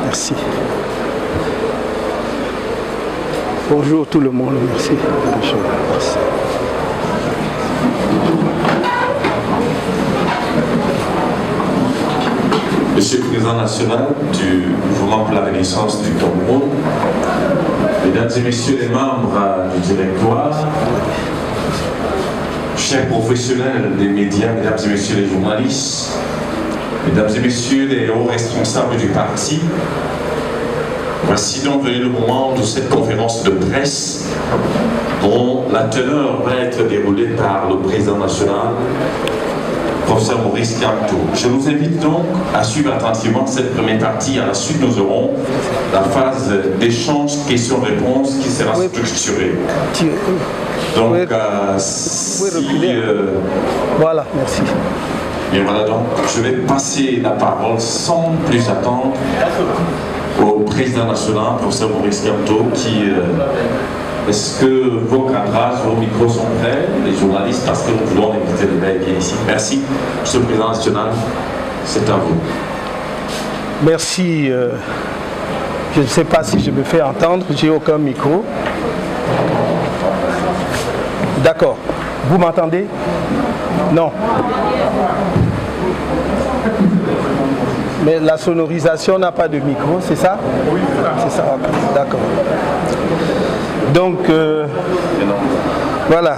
Merci. Bonjour tout le monde, merci. Bonjour, merci. Monsieur le Président national du Mouvement pour la Renaissance du Cameroun, Mesdames et Messieurs les membres du directoire, chers professionnels des médias, Mesdames et Messieurs les journalistes, Mesdames et Messieurs les hauts responsables du parti, voici donc venu le moment de cette conférence de presse dont la teneur va être déroulée par le Président national, professeur Maurice Kamto. Je vous invite donc à suivre attentivement cette première partie. À la suite, nous aurons la phase d'échange questions-réponses qui sera structurée. Donc, voilà, merci. Et voilà donc, je vais passer la parole sans plus attendre au président national, professeur Maurice Kamto, qui... Est-ce que vos cadrages, vos micros sont prêts, les journalistes, parce que nous voulons inviter le maire bien ici. Merci, Monsieur le Président national, c'est à vous. Merci. Je ne sais pas si je me fais entendre, j'ai aucun micro. D'accord. Vous m'entendez? Non. Mais la sonorisation n'a pas de micro, c'est ça? Oui, c'est ça. D'accord. Donc, voilà.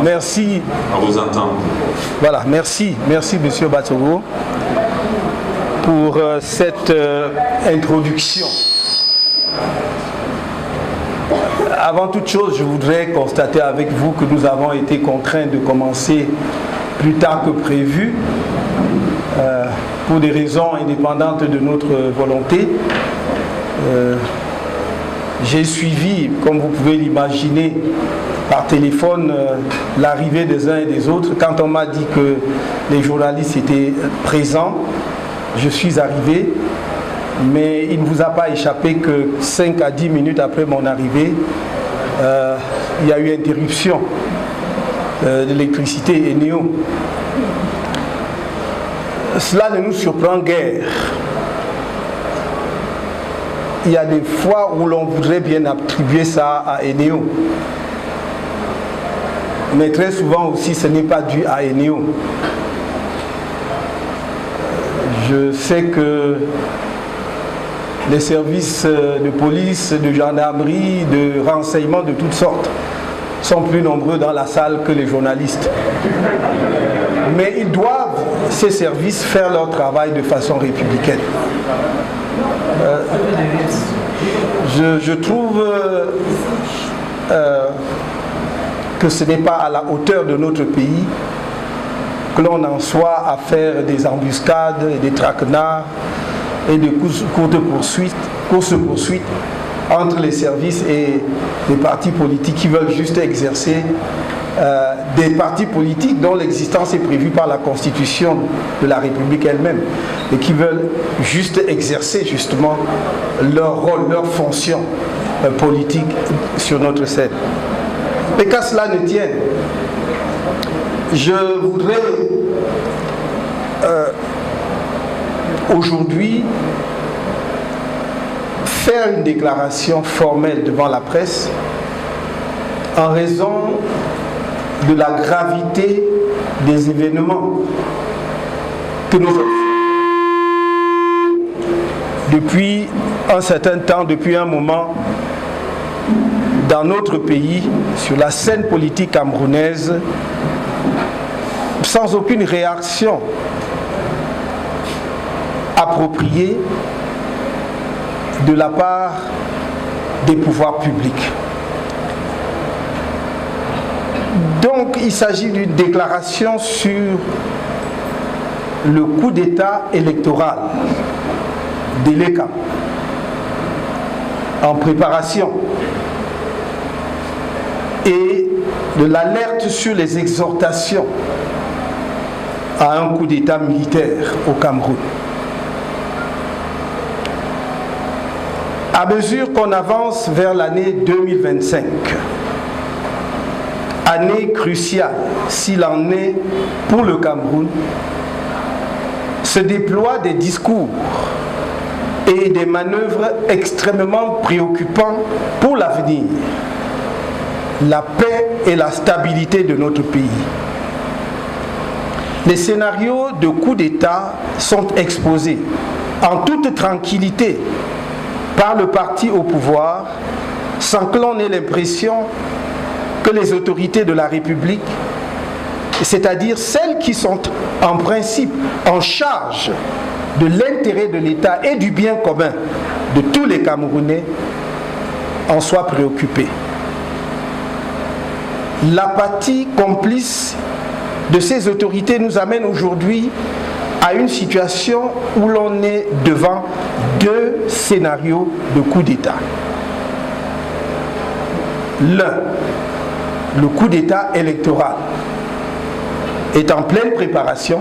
Merci. On vous entend. Voilà, merci Monsieur Batogo pour cette introduction. Avant toute chose, je voudrais constater avec vous que nous avons été contraints de commencer plus tard que prévu pour des raisons indépendantes de notre volonté. J'ai suivi, comme vous pouvez l'imaginer, par téléphone l'arrivée des uns et des autres. Quand on m'a dit que les journalistes étaient présents, je suis arrivé, mais il ne vous a pas échappé que 5 à 10 minutes après mon arrivée, il y a eu interruption d'électricité et Néo. Cela ne nous surprend guère. Il y a des fois où l'on voudrait bien attribuer ça à Eneo. Mais très souvent aussi, ce n'est pas dû à Eneo. Je sais que les services de police, de gendarmerie, de renseignement de toutes sortes sont plus nombreux dans la salle que les journalistes. Mais ils doivent, ces services, faire leur travail de façon républicaine. Je trouve que ce n'est pas à la hauteur de notre pays que l'on en soit à faire des embuscades, des traquenards et des courses-poursuites entre les services et les partis politiques qui veulent juste exercer des partis politiques dont l'existence est prévue par la Constitution de la République elle-même et qui veulent juste exercer justement leur rôle, leur fonction politique sur notre scène. Mais qu'à cela ne tienne, je voudrais aujourd'hui faire une déclaration formelle devant la presse en raison de la gravité des événements que nous avons depuis un certain temps, depuis un moment, dans notre pays, sur la scène politique camerounaise, sans aucune réaction appropriée de la part des pouvoirs publics. Donc, il s'agit d'une déclaration sur le coup d'État électoral d'Eleka en préparation et de l'alerte sur les exhortations à un coup d'État militaire au Cameroun. À mesure qu'on avance vers l'année 2025, année cruciale s'il en est pour le Cameroun, se déploient des discours et des manœuvres extrêmement préoccupants pour l'avenir, la paix et la stabilité de notre pays. Les scénarios de coup d'État sont exposés en toute tranquillité par le parti au pouvoir, sans que l'on ait l'impression que les autorités de la République, c'est-à-dire celles qui sont en principe en charge de l'intérêt de l'État et du bien commun de tous les Camerounais, en soient préoccupées. L'apathie complice de ces autorités nous amène aujourd'hui à une situation où l'on est devant deux scénarios de coup d'État. L'un, le coup d'État électoral, est en pleine préparation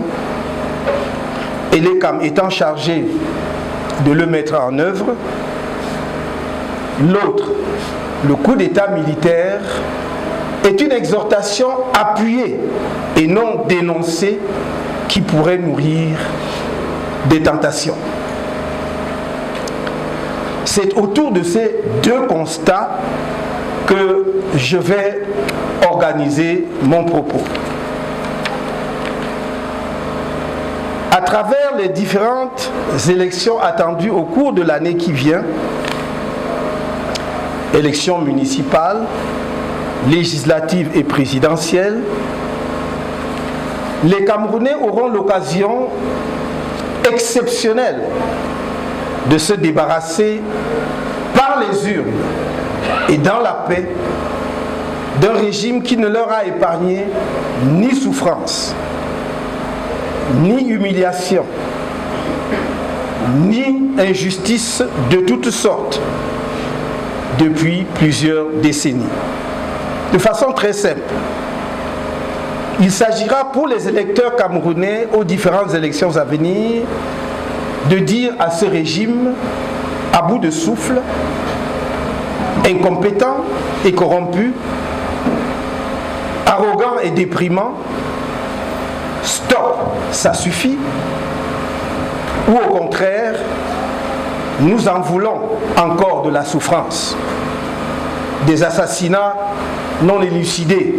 et les CAM étant chargés de le mettre en œuvre. L'autre, le coup d'État militaire, est une exhortation appuyée et non dénoncée qui pourrait nourrir des tentations. C'est autour de ces deux constats que je vais organiser mon propos. À travers les différentes élections attendues au cours de l'année qui vient, élections municipales, législatives et présidentielles, les Camerounais auront l'occasion exceptionnelle de se débarrasser par les urnes et dans la paix d'un régime qui ne leur a épargné ni souffrance, ni humiliation, ni injustice de toutes sortes depuis plusieurs décennies. De façon très simple, il s'agira pour les électeurs camerounais aux différentes élections à venir de dire à ce régime à bout de souffle, incompétent et corrompu, arrogant et déprimant, stop, ça suffit, ou au contraire, nous en voulons encore de la souffrance, des assassinats non élucidés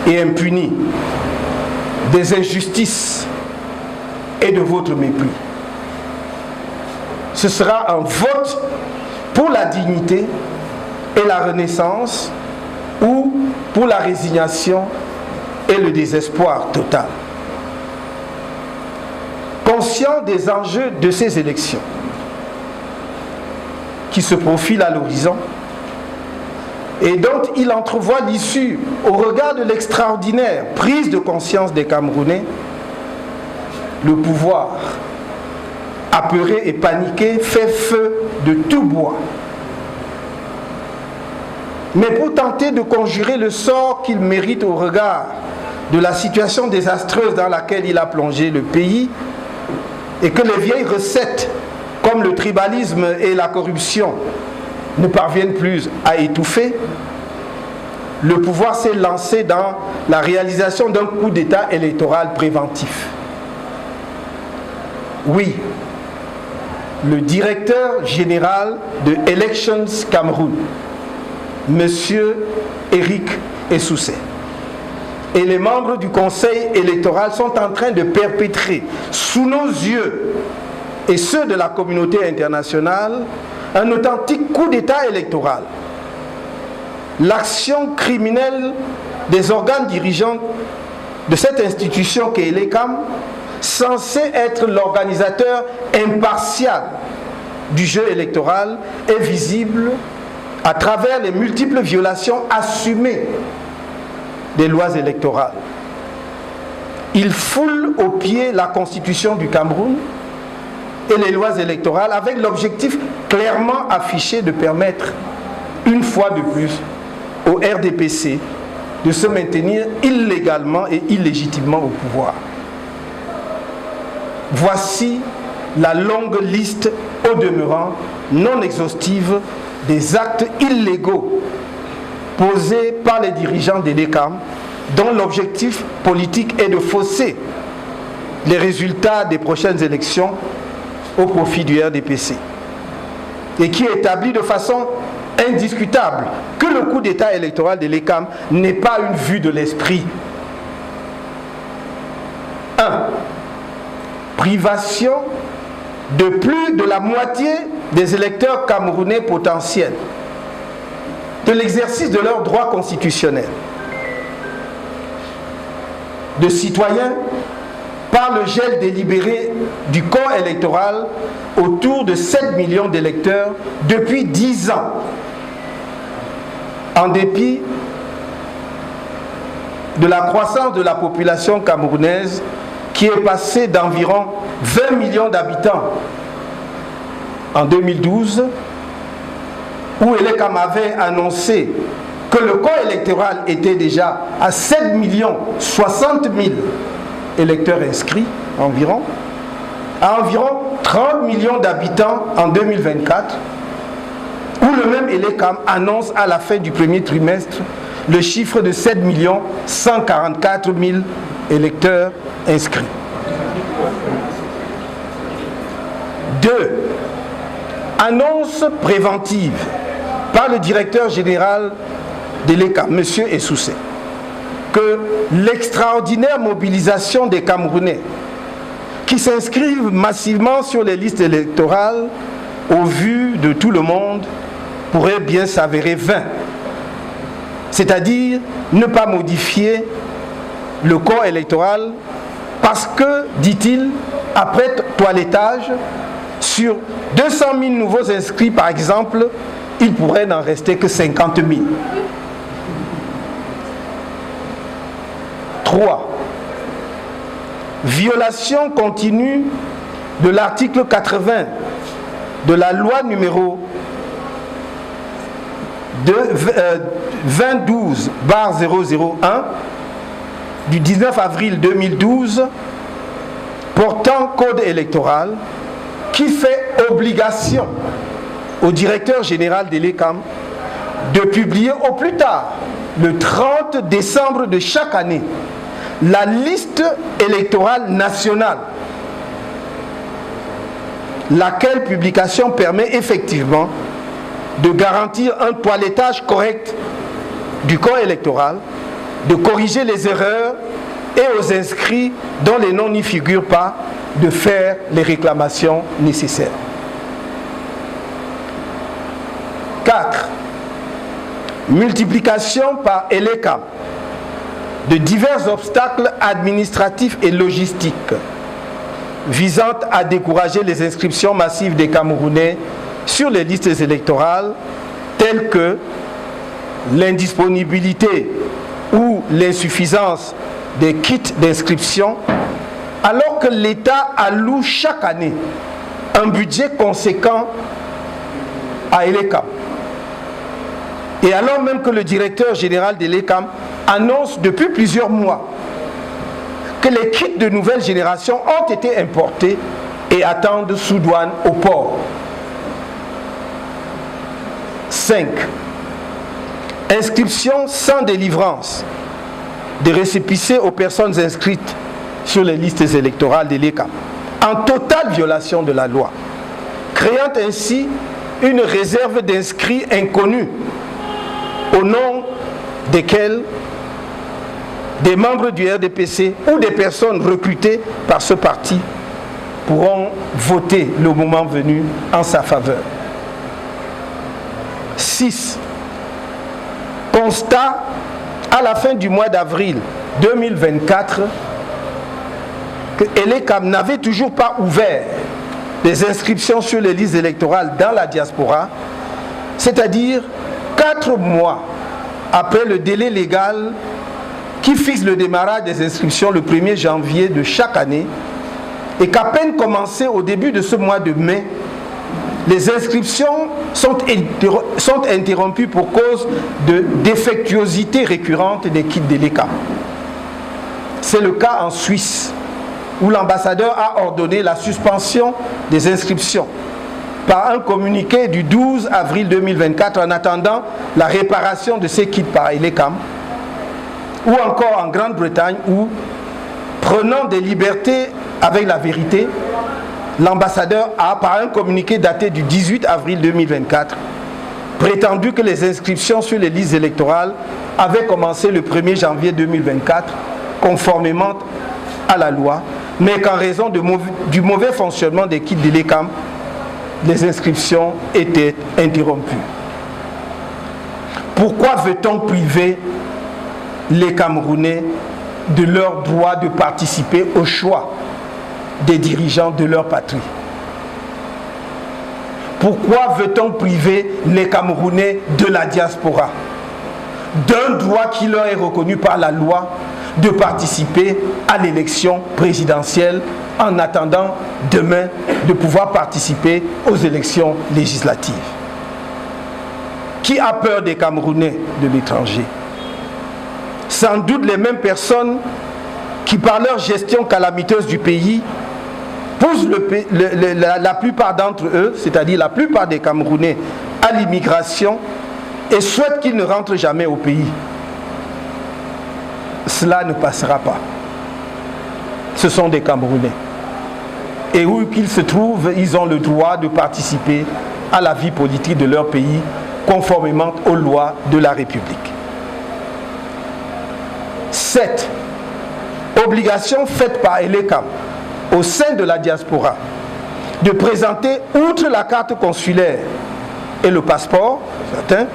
et impunis, des injustices et de votre mépris. Ce sera un vote pour la dignité et la renaissance ou pour la résignation et le désespoir total. Conscient des enjeux de ces élections qui se profilent à l'horizon et dont il entrevoit l'issue au regard de l'extraordinaire prise de conscience des Camerounais, le pouvoir, apeuré et paniqué, fait feu de tout bois. Mais pour tenter de conjurer le sort qu'il mérite au regard de la situation désastreuse dans laquelle il a plongé le pays, et que les vieilles recettes comme le tribalisme et la corruption ne parviennent plus à étouffer, le pouvoir s'est lancé dans la réalisation d'un coup d'État électoral préventif. Oui, le directeur général de Elections Cameroun, Monsieur Eric Essoussé, et les membres du Conseil électoral sont en train de perpétrer sous nos yeux et ceux de la communauté internationale un authentique coup d'État électoral. L'action criminelle des organes dirigeants de cette institution qu'est l'ECAM, censée être l'organisateur impartial du jeu électoral, est visible à travers les multiples violations assumées des lois électorales. Il foule aux pieds la constitution du Cameroun et les lois électorales avec l'objectif clairement affiché de permettre une fois de plus au RDPC de se maintenir illégalement et illégitimement au pouvoir. Voici la longue liste, au demeurant non exhaustive des actes illégaux posés par les dirigeants de l'ECAM, dont l'objectif politique est de fausser les résultats des prochaines élections au profit du RDPC, et qui établit de façon indiscutable que le coup d'État électoral de l'ECAM n'est pas une vue de l'esprit. 1. Privation de plus de la moitié des électeurs camerounais potentiels de l'exercice de leurs droits constitutionnels de citoyens par le gel délibéré du corps électoral autour de 7 millions d'électeurs depuis 10 ans, en dépit de la croissance de la population camerounaise qui est passée d'environ 20 millions d'habitants en 2012, où l'ECAM avait annoncé que le corps électoral était déjà à 7 millions 60 000 électeurs inscrits environ, à environ 30 millions d'habitants en 2024, où le même ELECAM annonce à la fin du premier trimestre le chiffre de 7 144 000 électeurs inscrits. 2. Annonce préventive par le directeur général de l'ECAM, M. Essoussé, que l'extraordinaire mobilisation des Camerounais qui s'inscrivent massivement sur les listes électorales au vu de tout le monde pourrait bien s'avérer vain. C'est-à-dire ne pas modifier le corps électoral parce que, dit-il, après toilettage, sur 200 000 nouveaux inscrits par exemple, il pourrait n'en rester que 50 000. 3. Violation continue de l'article 80 de la loi numéro 2012/001 du 19 avril 2012 portant code électoral, qui fait obligation au directeur général de l'ECAM de publier au plus tard le 30 décembre de chaque année la liste électorale nationale, laquelle publication permet effectivement de garantir un toilettage correct du corps électoral, de corriger les erreurs et aux inscrits dont les noms n'y figurent pas, de faire les réclamations nécessaires. 4. Multiplication par l'ECAM de divers obstacles administratifs et logistiques visant à décourager les inscriptions massives des Camerounais sur les listes électorales, telles que l'indisponibilité ou l'insuffisance des kits d'inscription, alors que l'État alloue chaque année un budget conséquent à l'ECAM. Et alors même que le directeur général de l'ECAM annonce depuis plusieurs mois que les kits de nouvelle génération ont été importés et attendent sous douane au port. 5. Inscription sans délivrance des récépissés aux personnes inscrites sur les listes électorales de l'ECAM, en totale violation de la loi, créant ainsi une réserve d'inscrits inconnus au nom desquels des membres du RDPC ou des personnes recrutées par ce parti pourront voter le moment venu en sa faveur. 6. Constat à la fin du mois d'avril 2024 que l'ECAM n'avait toujours pas ouvert les inscriptions sur les listes électorales dans la diaspora, c'est-à-dire 4 mois après le délai légal qui fixe le démarrage des inscriptions le 1er janvier de chaque année, et qu'à peine commencé au début de ce mois de mai, les inscriptions sont interrompues pour cause de défectuosité récurrente des kits de l'ECAM. C'est le cas en Suisse, où l'ambassadeur a ordonné la suspension des inscriptions par un communiqué du 12 avril 2024 en attendant la réparation de ces kits par Elecam, ou encore en Grande-Bretagne où, prenant des libertés avec la vérité, l'ambassadeur a, par un communiqué daté du 18 avril 2024, prétendu que les inscriptions sur les listes électorales avaient commencé le 1er janvier 2024, conformément à la loi, mais qu'en raison du mauvais fonctionnement des kits d'Elecam, les inscriptions étaient interrompues. Pourquoi veut-on priver les Camerounais de leur droit de participer au choix des dirigeants de leur patrie? Pourquoi veut-on priver les Camerounais de la diaspora d'un droit qui leur est reconnu par la loi de participer à l'élection présidentielle en attendant demain de pouvoir participer aux élections législatives? Qui a peur des Camerounais de l'étranger? Sans doute les mêmes personnes qui, par leur gestion calamiteuse du pays, poussent la plupart d'entre eux, c'est-à-dire la plupart des Camerounais, à l'immigration et souhaitent qu'ils ne rentrent jamais au pays. Cela ne passera pas. Ce sont des Camerounais. Et où qu'ils se trouvent, ils ont le droit de participer à la vie politique de leur pays, conformément aux lois de la République. 7. Obligation faite par Elecam au sein de la diaspora de présenter, outre la carte consulaire et le passeport, certain,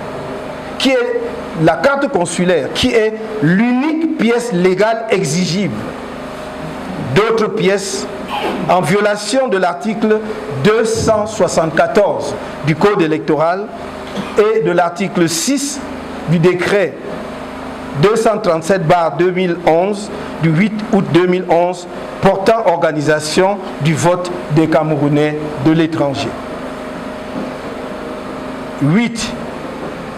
qui est la carte consulaire, qui est l'unique pièce légale exigible, d'autres pièces en violation de l'article 274 du Code électoral et de l'article 6 du décret 237/2011 du 8 août 2011 portant organisation du vote des Camerounais de l'étranger. 8.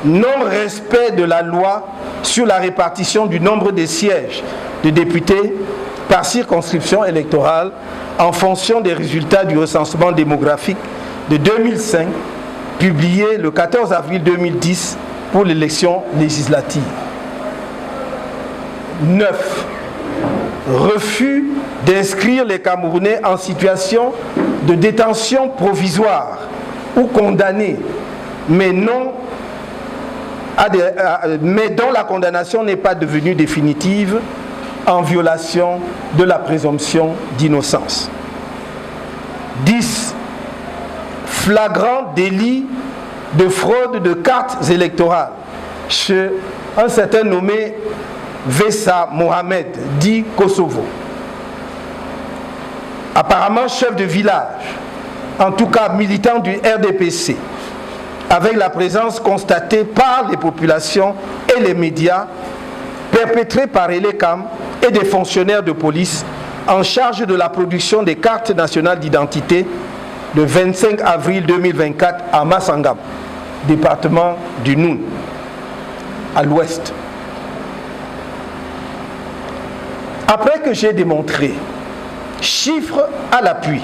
Non-respect de la loi sur la répartition du nombre des sièges de députés par circonscription électorale en fonction des résultats du recensement démographique de 2005, publié le 14 avril 2010 pour l'élection législative. 9. Refus d'inscrire les Camerounais en situation de détention provisoire ou condamnés, mais dont la condamnation n'est pas devenue définitive, en violation de la présomption d'innocence. 10. Flagrant délit de fraude de cartes électorales chez un certain nommé Vessa Mohamed, dit Kosovo. Apparemment chef de village, en tout cas militant du RDPC, avec la présence constatée par les populations et les médias, perpétrée par Elecam et des fonctionnaires de police en charge de la production des cartes nationales d'identité le 25 avril 2024 à Massangam, département du Noun, à l'ouest. Après que j'ai démontré, chiffres à l'appui,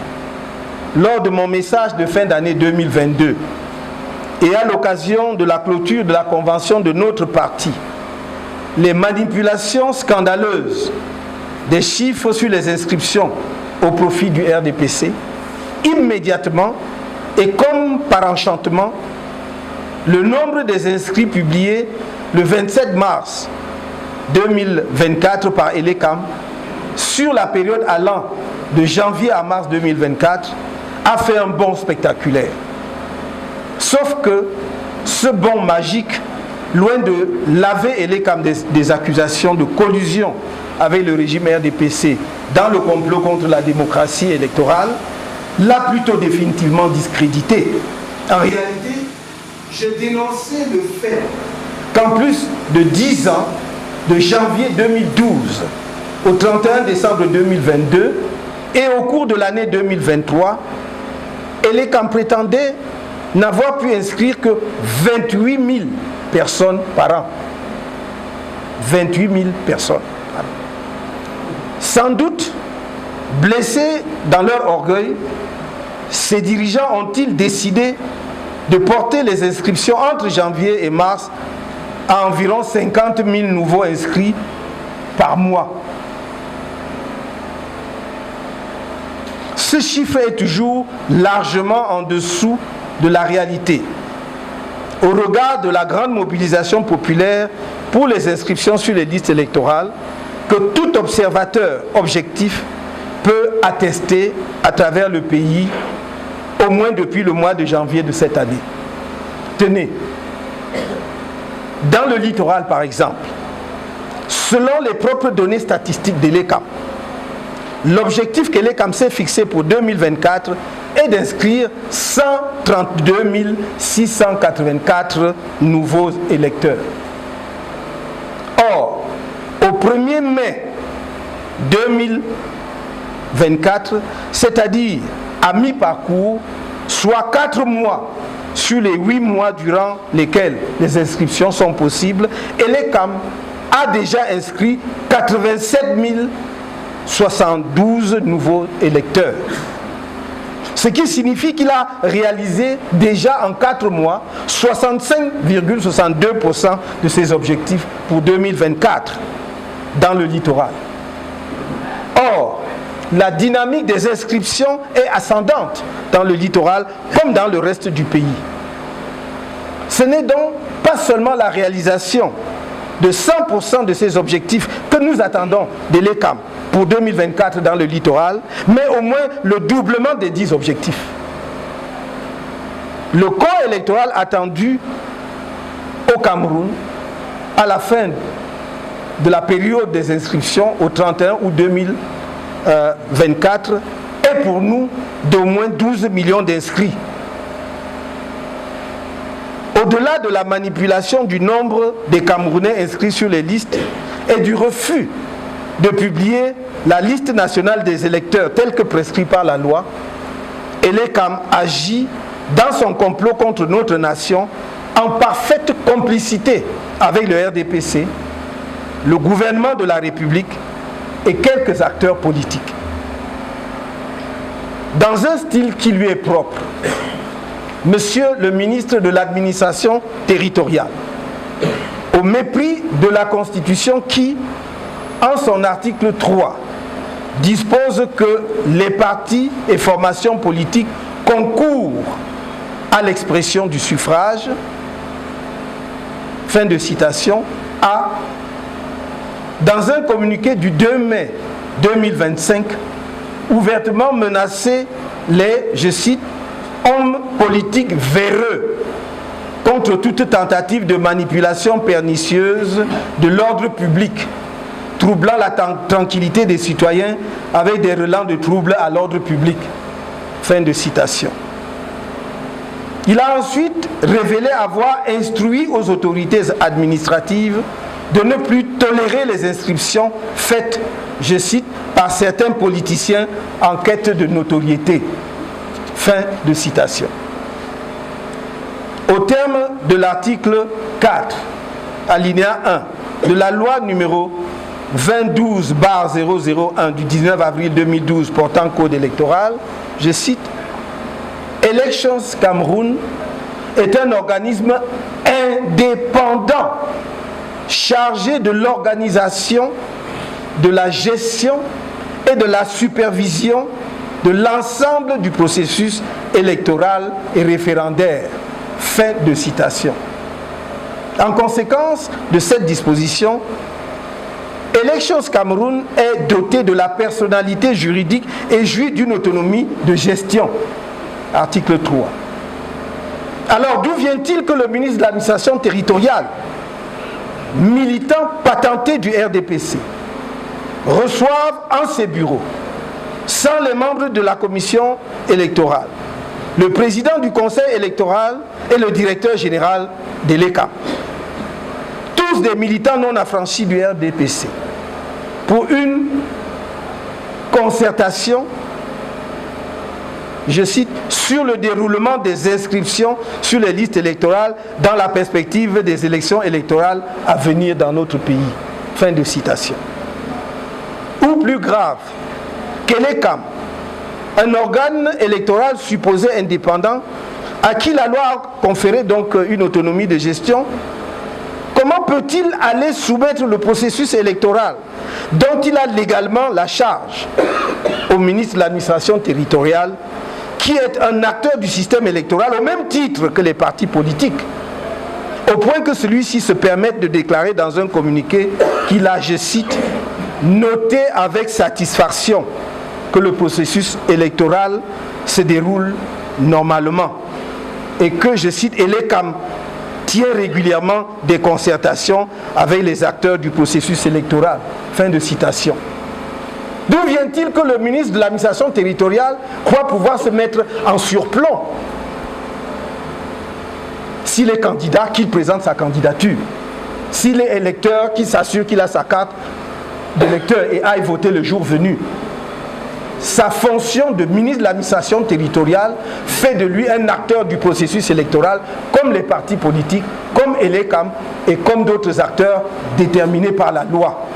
lors de mon message de fin d'année 2022 et à l'occasion de la clôture de la convention de notre parti, les manipulations scandaleuses des chiffres sur les inscriptions au profit du RDPC, immédiatement et comme par enchantement, le nombre des inscrits publiés le 27 mars 2024 par Elecam sur la période allant de janvier à mars 2024 a fait un bond spectaculaire. Sauf que ce bond magique, loin de laver Elecam des accusations de collusion avec le régime RDPC dans le complot contre la démocratie électorale, l'a plutôt définitivement discrédité. En réalité, je dénonçais le fait qu'en plus de 10 ans, de janvier 2012 au 31 décembre 2022 et au cours de l'année 2023, Elecam prétendait n'avoir pu inscrire que 28 000 personnes par an. 28 000 personnes par an. Sans doute, blessés dans leur orgueil, ces dirigeants ont-ils décidé de porter les inscriptions entre janvier et mars à environ 50 000 nouveaux inscrits par mois. Ce chiffre est toujours largement en dessous de la réalité, au regard de la grande mobilisation populaire pour les inscriptions sur les listes électorales que tout observateur objectif peut attester à travers le pays, au moins depuis le mois de janvier de cette année. Tenez, dans le littoral par exemple, selon les propres données statistiques de l'ECAM, l'objectif que l'ECAM s'est fixé pour 2024 est d'inscrire 132 684 nouveaux électeurs. Or, au 1er mai 2024, c'est-à-dire à mi-parcours, soit 4 mois sur les 8 mois durant lesquels les inscriptions sont possibles, et l'ECAM a déjà inscrit 87 072 nouveaux électeurs. Ce qui signifie qu'il a réalisé déjà en 4 mois 65,62% de ses objectifs pour 2024 dans le littoral. Or, la dynamique des inscriptions est ascendante dans le littoral comme dans le reste du pays. Ce n'est donc pas seulement la réalisation de 100% de ces objectifs que nous attendons de l'ECAM pour 2024 dans le littoral, mais au moins le doublement des 10 objectifs. Le corps électoral attendu au Cameroun à la fin de la période des inscriptions au 31 août 2024 est pour nous d'au moins 12 millions d'inscrits. Au-delà de la manipulation du nombre des Camerounais inscrits sur les listes et du refus de publier la liste nationale des électeurs telle que prescrite par la loi, l'ECAM agit dans son complot contre notre nation en parfaite complicité avec le RDPC, le gouvernement de la République et quelques acteurs politiques. Dans un style qui lui est propre, Monsieur le ministre de l'administration territoriale, au mépris de la Constitution qui, en son article 3, dispose que les partis et formations politiques concourent à l'expression du suffrage, fin de citation, a, dans un communiqué du 2 mai 2025, ouvertement menacé les, je cite, hommes politiques véreux contre toute tentative de manipulation pernicieuse de l'ordre public, troublant la tranquillité des citoyens avec des relents de troubles à l'ordre public. Fin de citation. Il a ensuite révélé avoir instruit aux autorités administratives de ne plus tolérer les inscriptions faites, je cite, par certains politiciens en quête de notoriété. Fin de citation. Au terme de l'article 4, alinéa 1 de la loi numéro 2012/001 du 19 avril 2012 portant code électoral, je cite, Elections Cameroun est un organisme indépendant chargé de l'organisation, de la gestion et de la supervision de l'ensemble du processus électoral et référendaire. Fin de citation. En conséquence de cette disposition, Elections Cameroun est doté de la personnalité juridique et jouit d'une autonomie de gestion. Article 3. Alors d'où vient-il que le ministre de l'administration territoriale, militant patenté du RDPC, reçoive en ses bureaux, sans les membres de la commission électorale, le président du conseil électoral et le directeur général de l'ECAM, tous des militants non affranchis du RDPC, pour une concertation, je cite, sur le déroulement des inscriptions sur les listes électorales dans la perspective des élections électorales à venir dans notre pays. Fin de citation. Ou plus grave, que l'ECAM un organe électoral supposé indépendant, à qui la loi a conféré donc une autonomie de gestion, comment peut-il aller soumettre le processus électoral dont il a légalement la charge au ministre de l'administration territoriale, qui est un acteur du système électoral au même titre que les partis politiques, au point que celui-ci se permette de déclarer dans un communiqué qu'il a, je cite, noté avec satisfaction que le processus électoral se déroule normalement et que, je cite, ELECAM tient régulièrement des concertations avec les acteurs du processus électoral. Fin de citation. D'où vient-il que le ministre de l'administration territoriale croit pouvoir se mettre en surplomb s'il est candidat, qu'il présente sa candidature, s'il est électeur, qu'il s'assure qu'il a sa carte d'électeur et aille voter le jour venu? Sa fonction de ministre de l'administration territoriale fait de lui un acteur du processus électoral, comme les partis politiques, comme ELECAM et comme d'autres acteurs déterminés par la loi.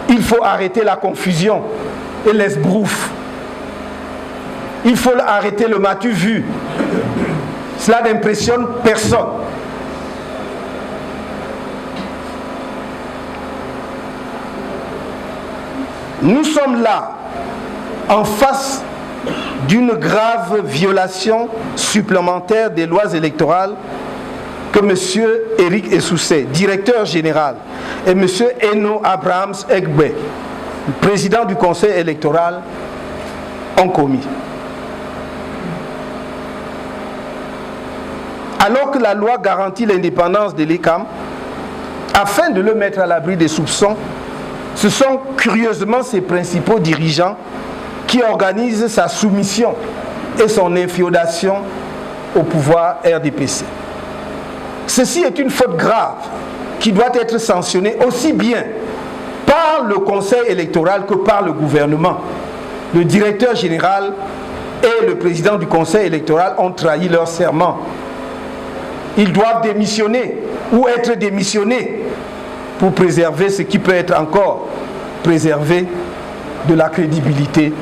Il faut arrêter la confusion et l'esbrouf. Il faut arrêter le m'as-tu vu. Cela n'impressionne personne. Nous sommes là en face d'une grave violation supplémentaire des lois électorales que M. Eric Essoussé, directeur général, et M. Eno Abrahams Egbe, président du conseil électoral, ont commis. Alors que la loi garantit l'indépendance de l'ECAM, afin de le mettre à l'abri des soupçons, ce sont curieusement ses principaux dirigeants qui organisent sa soumission et son inféodation au pouvoir RDPC. Ceci est une faute grave qui doit être sanctionnée aussi bien par le conseil électoral que par le gouvernement. Le directeur général et le président du conseil électoral ont trahi leur serment. Ils doivent démissionner ou être démissionnés pour préserver ce qui peut être encore préservé de la crédibilité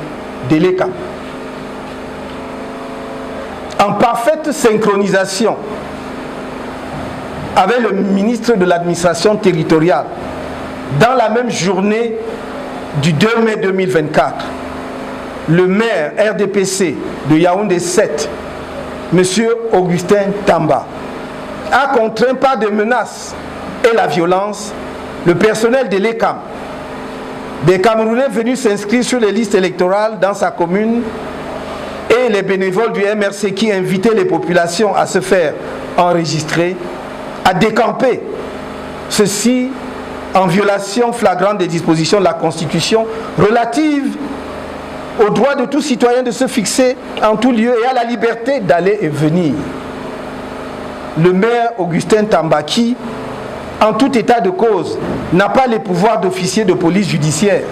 de l'ECAM. En parfaite synchronisation avec le ministre de l'administration territoriale, dans la même journée du 2 mai 2024, le maire RDPC de Yaoundé 7, M. Augustin Tamba, a contraint par des menaces et la violence le personnel de l'ECAM, des Camerounais venus s'inscrire sur les listes électorales dans sa commune et les bénévoles du MRC qui invitaient les populations à se faire enregistrer, à décamper. Ceci en violation flagrante des dispositions de la Constitution relatives au droit de tout citoyen de se fixer en tout lieu et à la liberté d'aller et venir. Le maire Augustin Tambaki, en tout état de cause, n'a pas les pouvoirs d'officier de police judiciaire.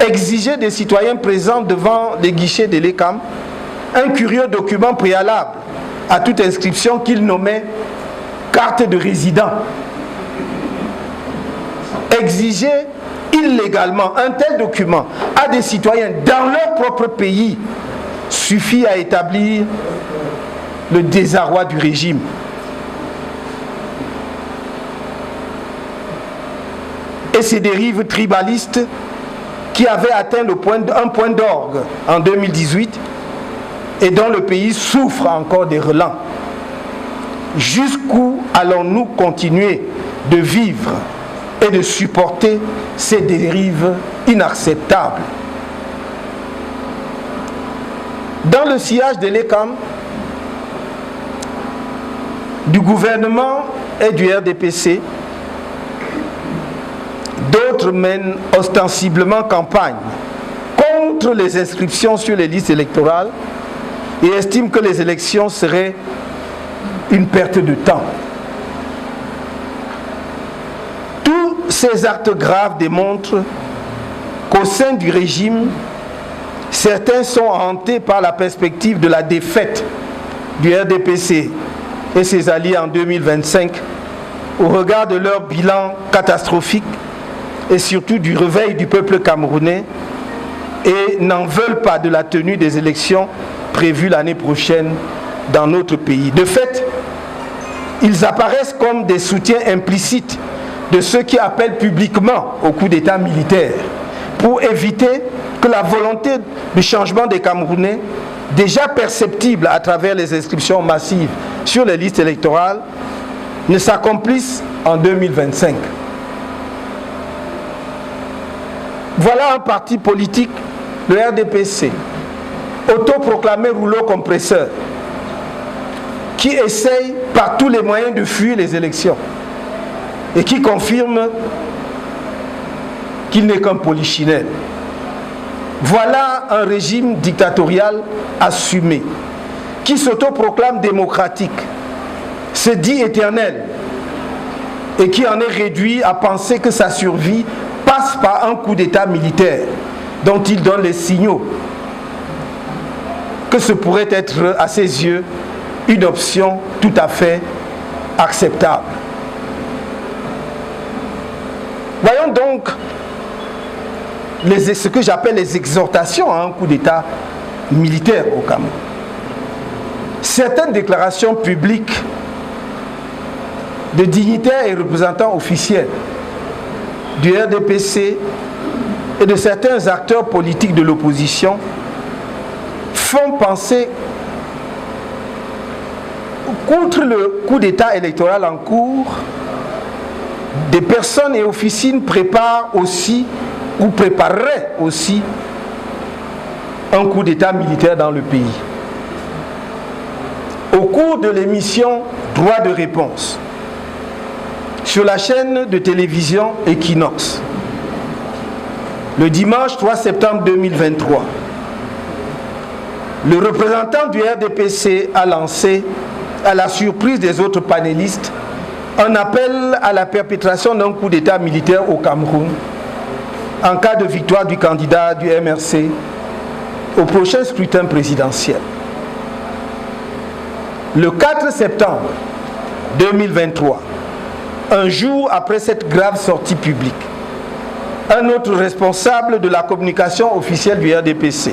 Exiger des citoyens présents devant les guichets de l'ECAM un curieux document préalable à toute inscription qu'il nommait carte de résident. Exiger illégalement un tel document à des citoyens dans leur propre pays suffit à établir le désarroi du régime. Et ces dérives tribalistes qui avaient atteint un point d'orgue en 2018 et dont le pays souffre encore des relents. Jusqu'où allons-nous continuer de vivre et de supporter ces dérives inacceptables? Dans le sillage de l'ECAM, du gouvernement et du RDPC, d'autres mènent ostensiblement campagne contre les inscriptions sur les listes électorales et estiment que les élections seraient une perte de temps. Tous ces actes graves démontrent qu'au sein du régime, certains sont hantés par la perspective de la défaite du RDPC et ses alliés en 2025 au regard de leur bilan catastrophique et surtout du réveil du peuple camerounais et n'en veulent pas de la tenue des élections prévues l'année prochaine dans notre pays. De fait, ils apparaissent comme des soutiens implicites de ceux qui appellent publiquement au coup d'État militaire pour éviter que la volonté de changement des Camerounais, déjà perceptible à travers les inscriptions massives sur les listes électorales, ne s'accomplisse en 2025. Voilà un parti politique, le RDPC, autoproclamé rouleau compresseur, qui essaye par tous les moyens de fuir les élections et qui confirme qu'il n'est qu'un polichinelle. Voilà un régime dictatorial assumé, qui s'autoproclame démocratique, se dit éternel, et qui en est réduit à penser que sa survie passe par un coup d'État militaire dont il donne les signaux que ce pourrait être à ses yeux une option tout à fait acceptable. Voyons donc ce que j'appelle les exhortations à un coup d'État militaire au Cameroun. Certaines déclarations publiques de dignitaires et représentants officiels du RDPC et de certains acteurs politiques de l'opposition font penser, contre le coup d'État électoral en cours, des personnes et officines préparent aussi ou prépareraient aussi un coup d'État militaire dans le pays. Au cours de l'émission Droit de réponse sur la chaîne de télévision Equinox, le dimanche 3 septembre 2023, le représentant du RDPC a lancé, à la surprise des autres panélistes, un appel à la perpétration d'un coup d'État militaire au Cameroun en cas de victoire du candidat du MRC au prochain scrutin présidentiel. Le 4 septembre 2023, un jour après cette grave sortie publique, un autre responsable de la communication officielle du RDPC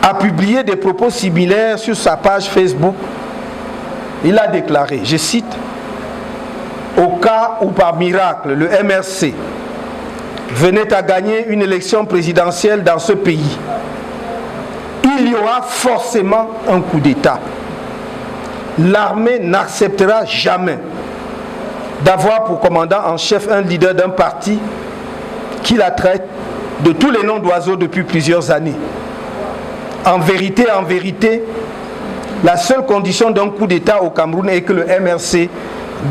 a publié des propos similaires sur sa page Facebook. Il a déclaré, je cite, « Au cas où par miracle le MRC venait à gagner une élection présidentielle dans ce pays, il y aura forcément un coup d'État. L'armée n'acceptera jamais d'avoir pour commandant en chef un leader d'un parti qui la traite de tous les noms d'oiseaux depuis plusieurs années. En vérité, la seule condition d'un coup d'État au Cameroun est que le MRC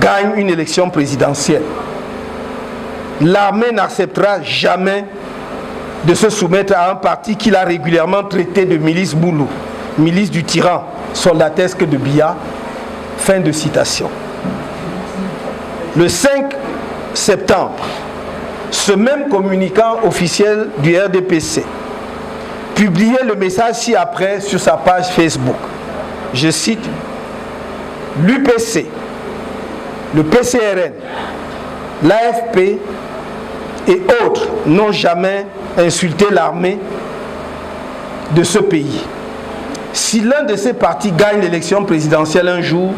gagne une élection présidentielle. L'armée n'acceptera jamais de se soumettre à un parti qu'il a régulièrement traité de milice Boulou, milice du tyran soldatesque de Biya. » Fin de citation. Le 5 septembre, ce même communicant officiel du RDPC publiait le message ci-après sur sa page Facebook. Je cite, « L'UPC, le PCRN, l'AFP et autres n'ont jamais insulté l'armée de ce pays. Si l'un de ces partis gagne l'élection présidentielle un jour,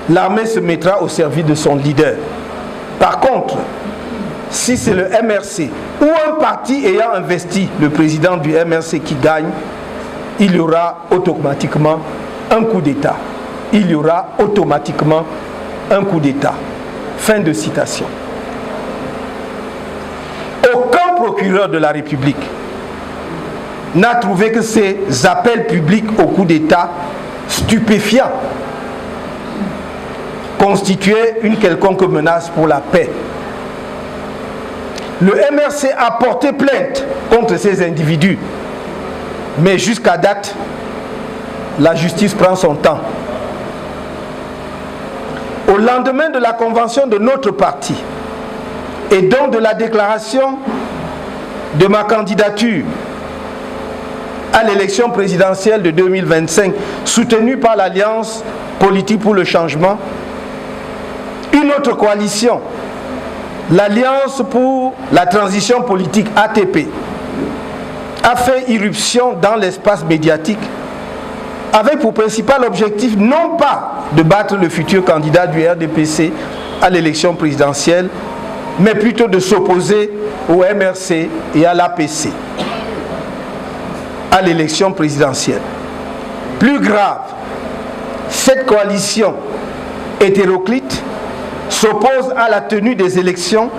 l'armée se mettra au service de son leader. Par contre, si c'est le MRC ou un parti ayant investi le président du MRC qui gagne, il y aura automatiquement un coup d'État. Il y aura automatiquement un coup d'État. » Fin de citation. Aucun procureur de la République n'a trouvé que ces appels publics au coup d'État stupéfiants constituaient une quelconque menace pour la paix. Le MRC a porté plainte contre ces individus, mais jusqu'à date, la justice prend son temps. Au lendemain de la convention de notre parti et donc de la déclaration de ma candidature à l'élection présidentielle de 2025 soutenue par l'Alliance politique pour le changement, une autre coalition, l'Alliance pour la transition politique ATP, a fait irruption dans l'espace médiatique avec pour principal objectif non pas de battre le futur candidat du RDPC à l'élection présidentielle, mais plutôt de s'opposer au MRC et à l'APC à l'élection présidentielle. Plus grave, cette coalition hétéroclite s'oppose à la tenue des élections,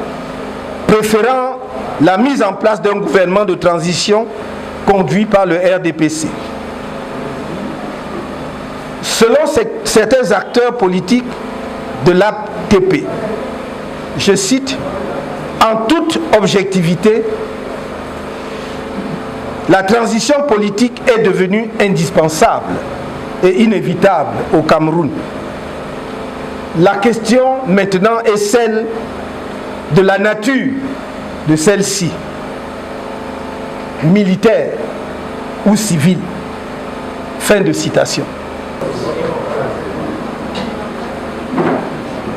préférant la mise en place d'un gouvernement de transition conduit par le RDPC. Selon certains acteurs politiques de l'ATP, je cite, en toute objectivité, la transition politique est devenue indispensable et inévitable au Cameroun. La question maintenant est celle de la nature de celle-ci, militaire ou civile. Fin de citation.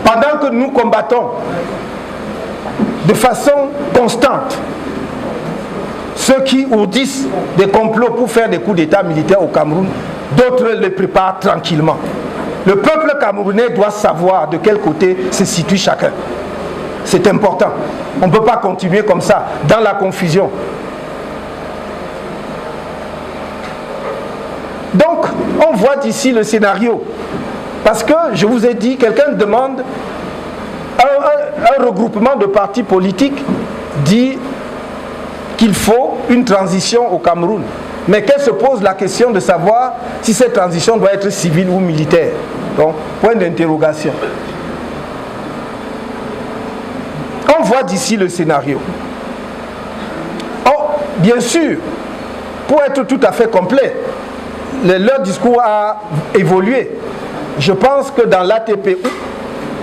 Pendant que nous combattons de façon constante ceux qui ourdissent des complots pour faire des coups d'État militaires au Cameroun, d'autres les préparent tranquillement. Le peuple camerounais doit savoir de quel côté se situe chacun. C'est important. On ne peut pas continuer comme ça, dans la confusion. Donc, on voit d'ici le scénario. Parce que, je vous ai dit, quelqu'un demande un regroupement de partis politiques, dit qu'il faut une transition au Cameroun. Mais qu'elle se pose la question de savoir si cette transition doit être civile ou militaire. Donc, point d'interrogation. On voit d'ici le scénario. Oh, bien sûr, pour être tout à fait complet, leur discours a évolué. Je pense que dans l'ATP,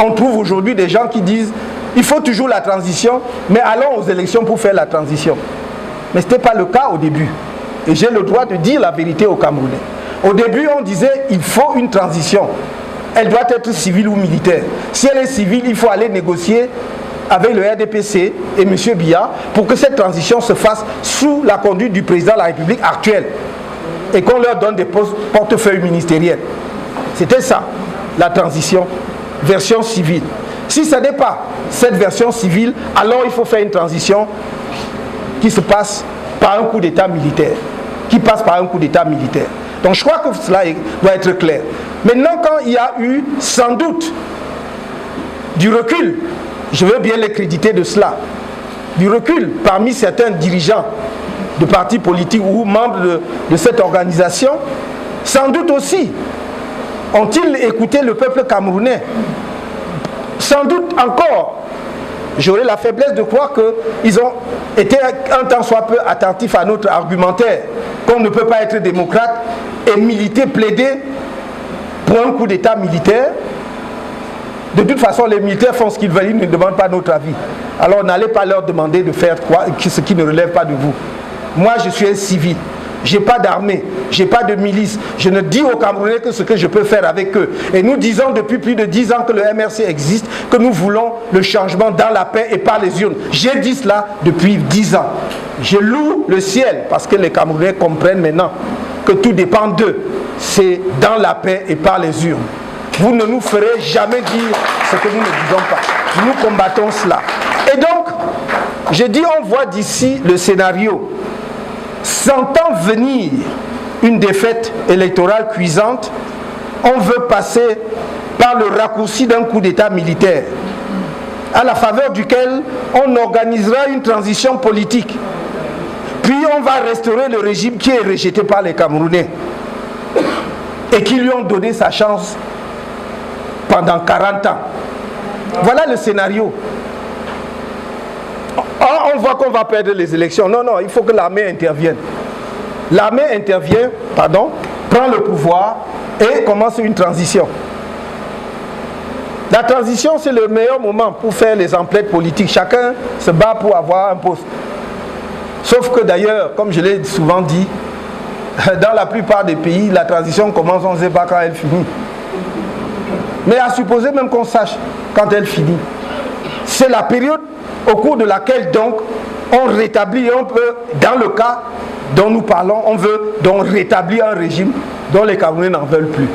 on trouve aujourd'hui des gens qui disent il faut toujours la transition, mais allons aux élections pour faire la transition. Mais ce n'était pas le cas au début. Et j'ai le droit de dire la vérité aux Camerounais. Au début, on disait il faut une transition. Elle doit être civile ou militaire. Si elle est civile, il faut aller négocier avec le RDPC et M. Biya pour que cette transition se fasse sous la conduite du président de la République actuelle et qu'on leur donne des portefeuilles ministériels. C'était ça, la transition, version civile. Si ce n'est pas cette version civile, alors il faut faire une transition qui se passe par un coup d'État militaire. Donc je crois que cela doit être clair. Maintenant, quand il y a eu sans doute du recul, je veux bien les créditer de cela, du recul parmi certains dirigeants de partis politiques ou membres de cette organisation, sans doute aussi ont-ils écouté le peuple camerounais. Sans doute encore, j'aurais la faiblesse de croire qu'ils ont été un tant soit peu attentifs à notre argumentaire, qu'on ne peut pas être démocrate et militer, plaider pour un coup d'État militaire. De toute façon, les militaires font ce qu'ils veulent, ils ne demandent pas notre avis. Alors n'allez pas leur demander de faire ce qui ne relève pas de vous. Moi, je suis un civil. Je n'ai pas d'armée, je n'ai pas de milice. Je ne dis aux Camerounais que ce que je peux faire avec eux. Et nous disons depuis plus de 10 ans que le MRC existe, que nous voulons le changement dans la paix et par les urnes. J'ai dit cela depuis 10 ans. Je loue le ciel parce que les Camerounais comprennent maintenant que tout dépend d'eux. C'est dans la paix et par les urnes. Vous ne nous ferez jamais dire ce que nous ne disons pas. Nous combattons cela. Et donc, je dis, on voit d'ici le scénario. Sentant venir une défaite électorale cuisante, on veut passer par le raccourci d'un coup d'État militaire, à la faveur duquel on organisera une transition politique. Puis on va restaurer le régime qui est rejeté par les Camerounais et qui lui ont donné sa chance pendant 40 ans. Voilà le scénario. On voit qu'on va perdre les élections. Non, il faut que l'armée intervienne. L'armée intervient, prend le pouvoir et commence une transition. La transition, c'est le meilleur moment pour faire les emplettes politiques. Chacun se bat pour avoir un poste. Sauf que d'ailleurs, comme je l'ai souvent dit, dans la plupart des pays, la transition commence, on ne sait pas quand elle finit. Mais à supposer même qu'on sache quand elle finit. C'est la période au cours de laquelle donc on rétablit un peu, dans le cas dont nous parlons, on veut donc rétablir un régime dont les Camerounais n'en veulent plus.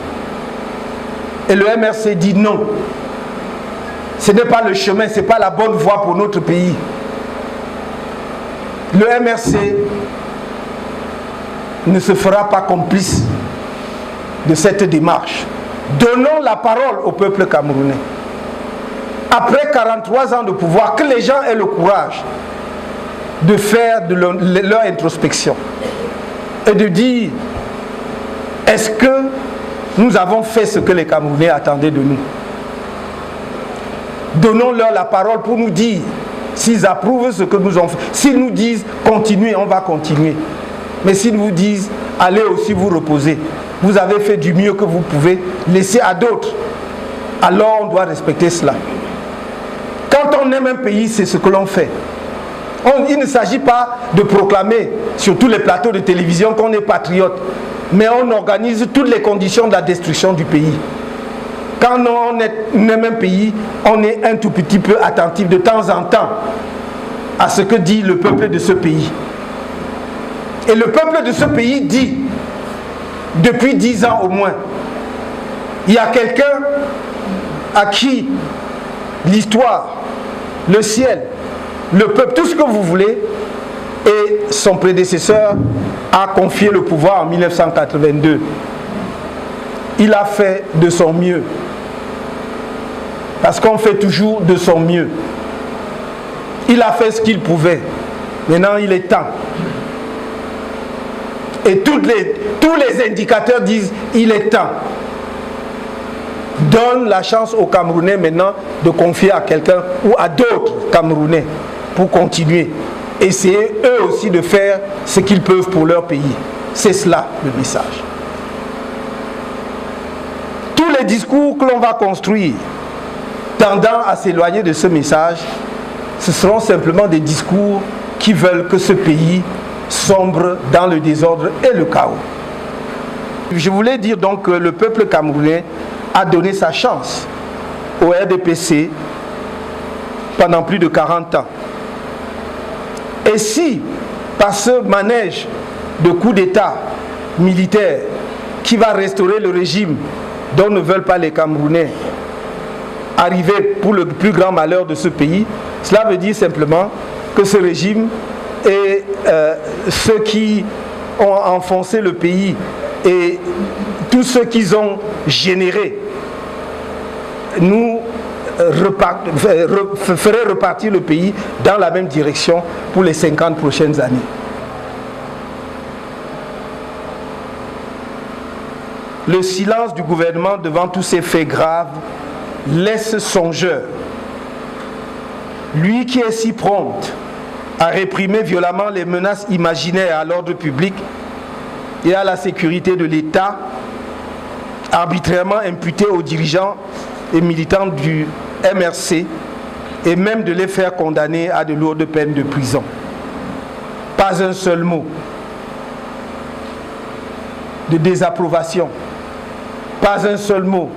Et le MRC dit non. Ce n'est pas le chemin, ce n'est pas la bonne voie pour notre pays. Le MRC ne se fera pas complice de cette démarche. Donnons la parole au peuple camerounais. Après 43 ans de pouvoir, que les gens aient le courage de faire de leur introspection et de dire, est-ce que nous avons fait ce que les Camerounais attendaient de nous? Donnons-leur la parole pour nous dire s'ils approuvent ce que nous avons fait. S'ils nous disent continuez, on va continuer. Mais s'ils vous disent allez aussi vous reposer, vous avez fait du mieux que vous pouvez, laissez à d'autres, alors on doit respecter cela. Quand on aime un pays, c'est ce que l'on fait. Il ne s'agit pas de proclamer sur tous les plateaux de télévision qu'on est patriote, mais on organise toutes les conditions de la destruction du pays. Quand on aime un pays, on est un tout petit peu attentif de temps en temps à ce que dit le peuple de ce pays. Et le peuple de ce pays dit, depuis 10 ans au moins, il y a quelqu'un à qui l'histoire, le ciel, le peuple, tout ce que vous voulez, et son prédécesseur a confié le pouvoir en 1982. Il a fait de son mieux. Parce qu'on fait toujours de son mieux. Il a fait ce qu'il pouvait. Maintenant, il est temps. Et tous les indicateurs disent il est temps. Donne la chance aux Camerounais maintenant de confier à quelqu'un ou à d'autres Camerounais pour continuer. Essayer eux aussi de faire ce qu'ils peuvent pour leur pays. C'est cela le message. Tous les discours que l'on va construire tendant à s'éloigner de ce message, ce seront simplement des discours qui veulent que ce pays sombre dans le désordre et le chaos. Je voulais dire donc que le peuple camerounais a donné sa chance au RDPC pendant plus de 40 ans. Et si, par ce manège de coup d'État militaire qui va restaurer le régime dont ne veulent pas les Camerounais, arriver pour le plus grand malheur de ce pays, cela veut dire simplement que ce régime et ceux qui ont enfoncé le pays et tous ceux qu'ils ont générés nous feraient repartir le pays dans la même direction pour les 50 prochaines années. Le silence du gouvernement devant tous ces faits graves laisse songeur. Lui qui est si prompt à réprimer violemment les menaces imaginaires à l'ordre public et à la sécurité de l'État, arbitrairement imputés aux dirigeants et militants du MRC, et même de les faire condamner à de lourdes peines de prison. Pas un seul mot de désapprobation, pas un seul mot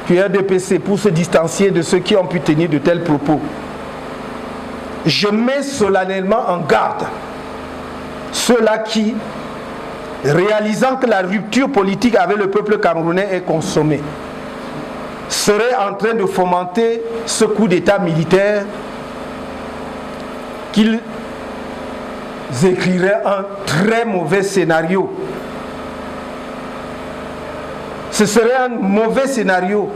du RDPC pour se distancier de ceux qui ont pu tenir de tels propos. Je mets solennellement en garde ceux-là qui, réalisant que la rupture politique avec le peuple camerounais est consommée, seraient en train de fomenter ce coup d'État militaire, qu'ils écriraient un très mauvais scénario. Ce serait un mauvais scénario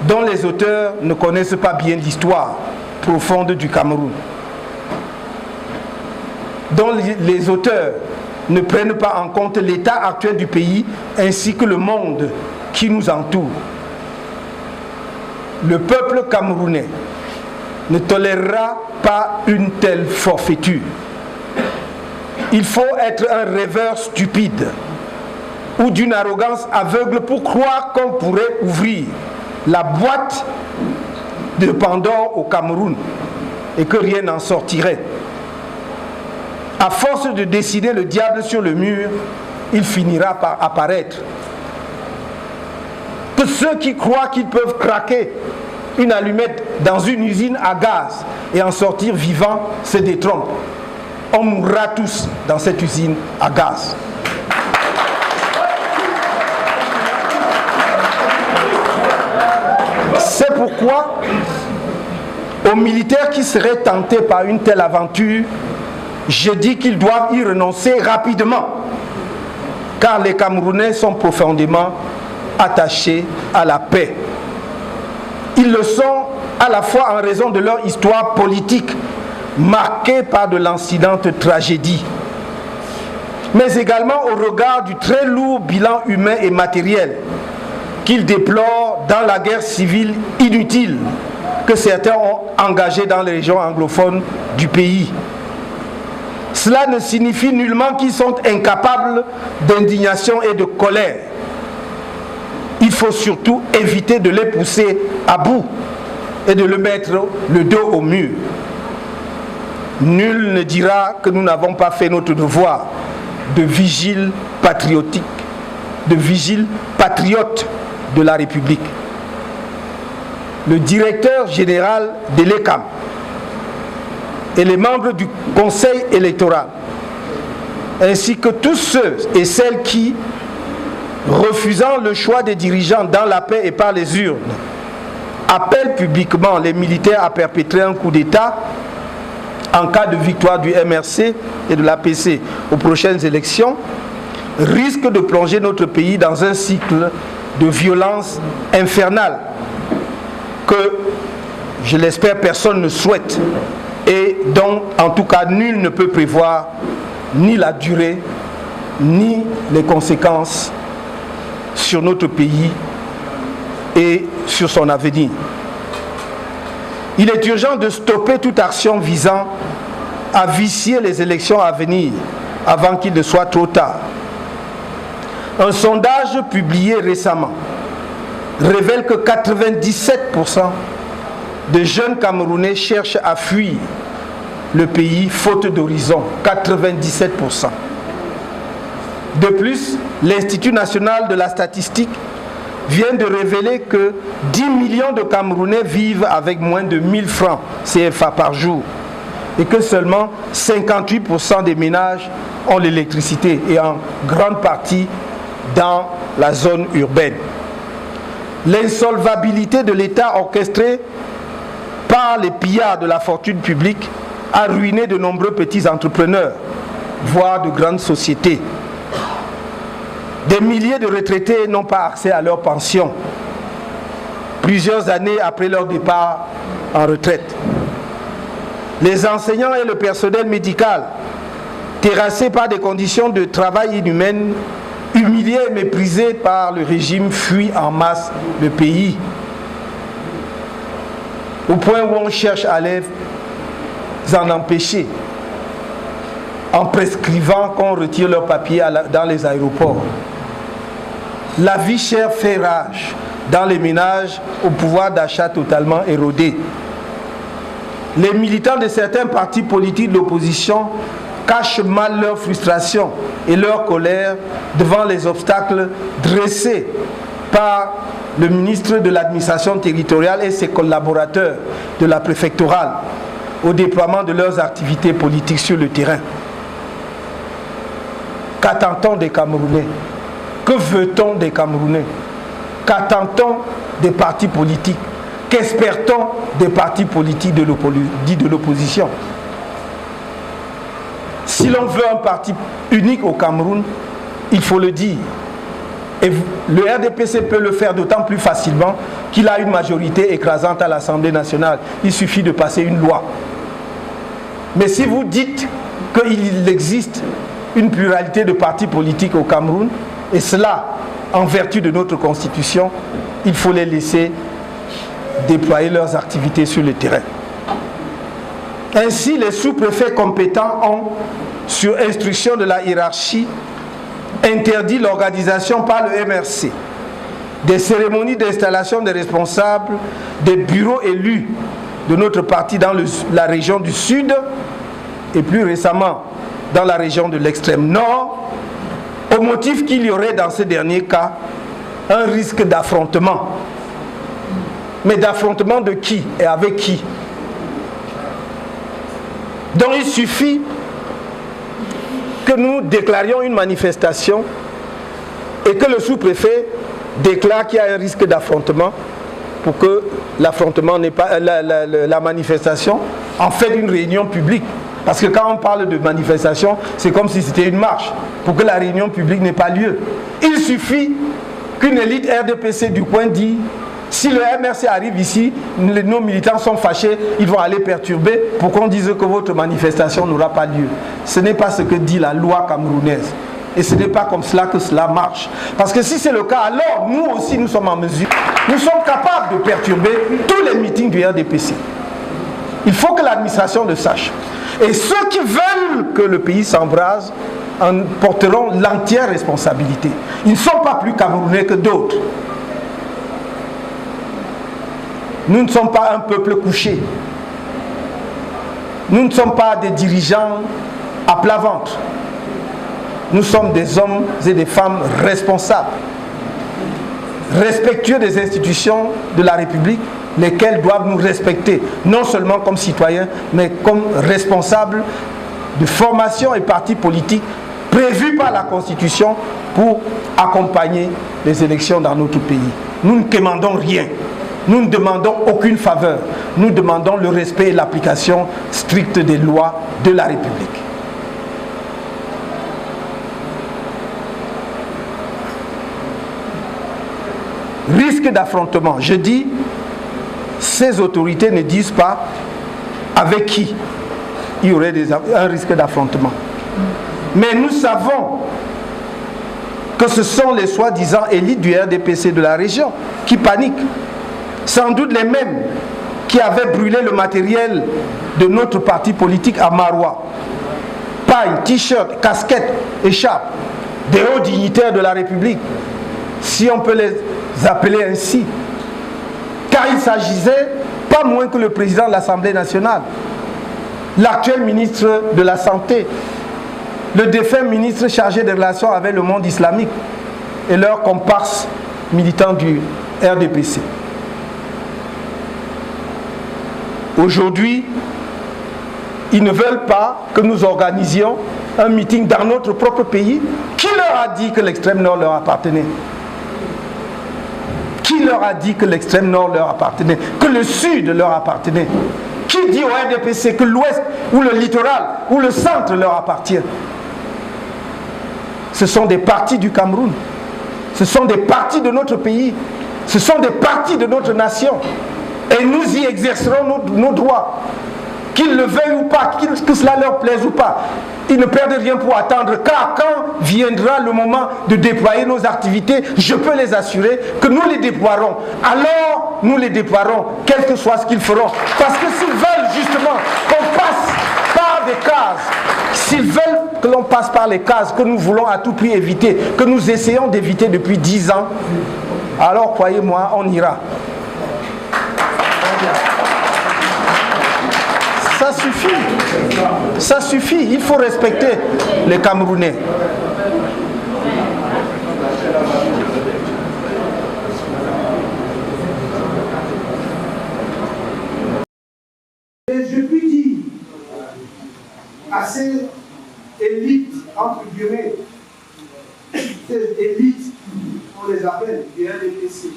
dont les auteurs ne connaissent pas bien l'histoire profonde du Cameroun, dont les auteurs ne prennent pas en compte l'état actuel du pays ainsi que le monde qui nous entoure. Le peuple camerounais ne tolérera pas une telle forfaiture. Il faut être un rêveur stupide ou d'une arrogance aveugle pour croire qu'on pourrait ouvrir la boîte de Pandore au Cameroun et que rien n'en sortirait. À force de dessiner le diable sur le mur, il finira par apparaître. Que ceux qui croient qu'ils peuvent craquer une allumette dans une usine à gaz et en sortir vivant se détrompent. on mourra tous dans cette usine à gaz. C'est pourquoi, aux militaires qui seraient tentés par une telle aventure, je dis qu'ils doivent y renoncer rapidement, car les Camerounais sont profondément attachés à la paix. Ils le sont à la fois en raison de leur histoire politique, marquée par de lancinantes tragédies, mais également au regard du très lourd bilan humain et matériel qu'ils déplorent dans la guerre civile inutile que certains ont engagée dans les régions anglophones du pays. Cela ne signifie nullement qu'ils sont incapables d'indignation et de colère. Il faut surtout éviter de les pousser à bout et de le mettre le dos au mur. Nul ne dira que nous n'avons pas fait notre devoir de vigile patriotique, de vigile patriote de la République. Le directeur général de l'ECAM et les membres du Conseil électoral, ainsi que tous ceux et celles qui, refusant le choix des dirigeants dans la paix et par les urnes, appellent publiquement les militaires à perpétrer un coup d'État en cas de victoire du MRC et de l'APC aux prochaines élections, risquent de plonger notre pays dans un cycle de violence infernale que, je l'espère, personne ne souhaite et dont, en tout cas, nul ne peut prévoir ni la durée, ni les conséquences sur notre pays et sur son avenir. Il est urgent de stopper toute action visant à vicier les élections à venir avant qu'il ne soit trop tard. Un sondage publié récemment révèle que 97% de jeunes Camerounais cherchent à fuir le pays faute d'horizon. 97%. De plus, l'Institut national de la statistique vient de révéler que 10 millions de Camerounais vivent avec moins de 1000 francs CFA par jour et que seulement 58% des ménages ont l'électricité et en grande partie dans la zone urbaine. L'insolvabilité de l'État orchestrée par les pillards de la fortune publique a ruiné de nombreux petits entrepreneurs, voire de grandes sociétés. Des milliers de retraités n'ont pas accès à leur pension, plusieurs années après leur départ en retraite. Les enseignants et le personnel médical, terrassés par des conditions de travail inhumaines, humiliés et méprisés par le régime, fuient en masse le pays, au point où on cherche à les en empêcher, en prescrivant qu'on retire leurs papiers dans les aéroports. La vie chère fait rage dans les ménages au pouvoir d'achat totalement érodé. Les militants de certains partis politiques de l'opposition cachent mal leur frustration et leur colère devant les obstacles dressés par le ministre de l'administration territoriale et ses collaborateurs de la préfectorale au déploiement de leurs activités politiques sur le terrain. Qu'attend-on des Camerounais? Que veut-on des Camerounais? Qu'attend-on des partis politiques? Qu'espère-t-on des partis politiques dits de l'opposition? Si l'on veut un parti unique au Cameroun, il faut le dire. Et le RDPC peut le faire d'autant plus facilement qu'il a une majorité écrasante à l'Assemblée nationale. Il suffit de passer une loi. Mais si vous dites qu'il existe une pluralité de partis politiques au Cameroun, et cela en vertu de notre constitution, il faut les laisser déployer leurs activités sur le terrain. Ainsi, les sous-préfets compétents ont, sur instruction de la hiérarchie, interdit l'organisation par le MRC des cérémonies d'installation des responsables des bureaux élus de notre parti dans la région du Sud et plus récemment dans la région de l'extrême Nord, au motif qu'il y aurait dans ce dernier cas un risque d'affrontement. Mais d'affrontement de qui et avec qui? Donc il suffit nous déclarions une manifestation et que le sous-préfet déclare qu'il y a un risque d'affrontement pour que l'affrontement n'est pas la manifestation en fait une réunion publique. Parce que quand on parle de manifestation, c'est comme si c'était une marche pour que la réunion publique n'ait pas lieu. Il suffit qu'une élite RDPC du coin dit si le MRC arrive ici, nos militants sont fâchés, ils vont aller perturber pour qu'on dise que votre manifestation n'aura pas lieu. Ce n'est pas ce que dit la loi camerounaise. Et ce n'est pas comme cela que cela marche. Parce que si c'est le cas, alors nous aussi nous sommes en mesure, nous sommes capables de perturber tous les meetings du RDPC. Il faut que l'administration le sache. Et ceux qui veulent que le pays s'embrase en porteront l'entière responsabilité. Ils ne sont pas plus camerounais que d'autres. Nous ne sommes pas un peuple couché. Nous ne sommes pas des dirigeants à plat ventre. Nous sommes des hommes et des femmes responsables, respectueux des institutions de la République, lesquelles doivent nous respecter, non seulement comme citoyens, mais comme responsables de formation et partis politiques prévus par la Constitution pour accompagner les élections dans notre pays. Nous ne demandons rien. Nous ne demandons aucune faveur. Nous demandons le respect et l'application stricte des lois de la République. Risque d'affrontement. Je dis, ces autorités ne disent pas avec qui il y aurait un risque d'affrontement. Mais nous savons que ce sont les soi-disant élites du RDPC de la région qui paniquent. Sans doute les mêmes qui avaient brûlé le matériel de notre parti politique à Maroua. Paille, t-shirt, casquette, écharpe, des hauts dignitaires de la République, si on peut les appeler ainsi. Car il s'agissait pas moins que le président de l'Assemblée nationale, l'actuel ministre de la Santé, le défunt ministre chargé des relations avec le monde islamique et leurs comparses militants du RDPC. Aujourd'hui, ils ne veulent pas que nous organisions un meeting dans notre propre pays. Qui leur a dit que l'extrême nord leur appartenait? Qui leur a dit que l'extrême nord leur appartenait? Que le sud leur appartenait? Qui dit au RDPC que l'ouest ou le littoral ou le centre leur appartient? Ce sont des parties du Cameroun. Ce sont des parties de notre pays. Ce sont des parties de notre nation. Et nous y exercerons nos droits. Qu'ils le veuillent ou pas, que cela leur plaise ou pas. Ils ne perdent rien pour attendre, car quand viendra le moment de déployer nos activités, je peux les assurer que nous les déploierons. Alors, nous les déploierons, quel que soit ce qu'ils feront. Parce que s'ils veulent justement qu'on passe par des cases, s'ils veulent que l'on passe par les cases que nous voulons à tout prix éviter, que nous essayons d'éviter depuis 10 ans, alors croyez-moi, on ira. Ça suffit. Ça suffit. Il faut respecter les Camerounais. Et je puis dire à ces élites, entre guillemets, ces élites, on les appelle du RDPC,